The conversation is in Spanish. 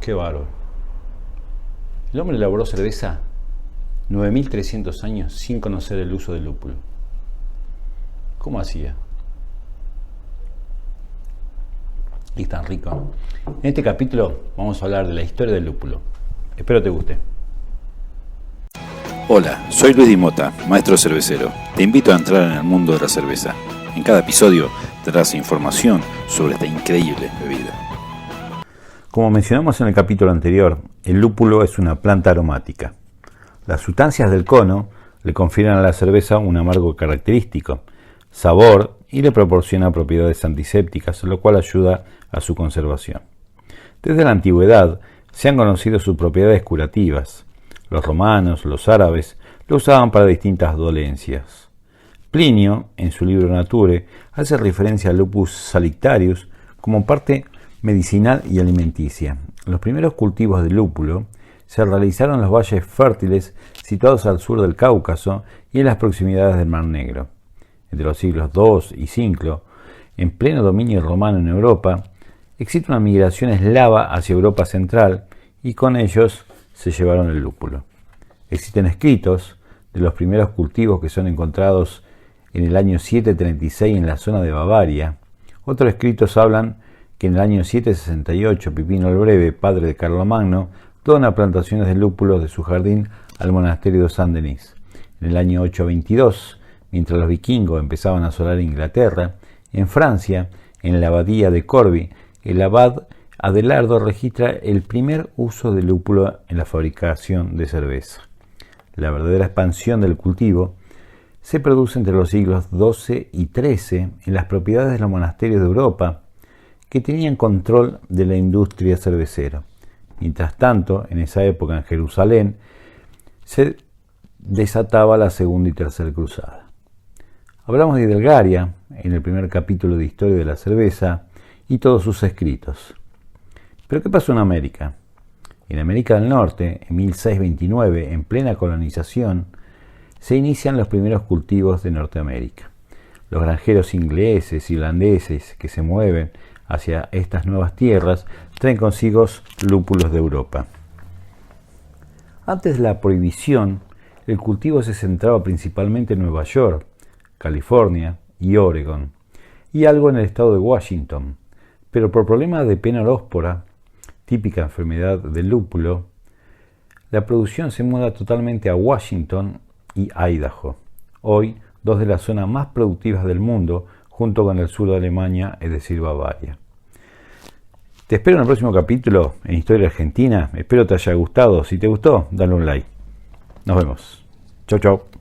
Qué bárbaro. El hombre elaboró cerveza 9300 años sin conocer el uso del lúpulo. ¿Cómo hacía? Y tan rico. En este capítulo vamos a hablar de la historia del lúpulo. Espero te guste. Hola, soy Luis Di Mota, maestro cervecero. Te invito a entrar en el mundo de la cerveza. En cada episodio tendrás información sobre esta increíble bebida. Como mencionamos en el capítulo anterior, el lúpulo es una planta aromática. Las sustancias del cono le confieren a la cerveza un amargo característico, sabor y le proporciona propiedades antisépticas, lo cual ayuda a su conservación. Desde la antigüedad se han conocido sus propiedades curativas. Los romanos, los árabes lo usaban para distintas dolencias. Plinio, en su libro Nature, hace referencia al Lupus salictarius como parte medicinal y alimenticia. Los primeros cultivos de lúpulo se realizaron en los valles fértiles situados al sur del Cáucaso y en las proximidades del Mar Negro. Entre los siglos II y V, en pleno dominio romano en Europa, existe una migración eslava hacia Europa central y con ellos se llevaron el lúpulo. Existen escritos de los primeros cultivos que son encontrados en el año 736 en la zona de Bavaria. Otros escritos hablan que en el año 768 Pipino el Breve, padre de Carlomagno, dona plantaciones de lúpulo de su jardín al monasterio de Saint-Denis. En el año 822, mientras los vikingos empezaban a asolar Inglaterra, en Francia, en la abadía de Corbie, el abad Adelardo registra el primer uso de lúpulo en la fabricación de cerveza. La verdadera expansión del cultivo se produce entre los siglos XII y XIII en las propiedades de los monasterios de Europa, que tenían control de la industria cervecera. Mientras tanto, en esa época en Jerusalén se desataba la segunda y tercera cruzada. Hablamos de Hidalgaria en el primer capítulo de Historia de la Cerveza y todos sus escritos. ¿Pero qué pasó en América? En América del Norte, en 1629, en plena colonización, se inician los primeros cultivos de Norteamérica. Los granjeros ingleses y holandeses que se mueven hacia estas nuevas tierras traen consigo lúpulos de Europa. Antes de la prohibición, el cultivo se centraba principalmente en Nueva York, California y Oregon, y algo en el estado de Washington, pero por problemas de peneróspora, típica enfermedad del lúpulo, la producción se muda totalmente a Washington y Idaho, hoy dos de las zonas más productivas del mundo, junto con el sur de Alemania, es decir, Bavaria. Te espero en el próximo capítulo en Historia Argentina. Espero te haya gustado. Si te gustó, dale un like. Nos vemos. Chau, chau.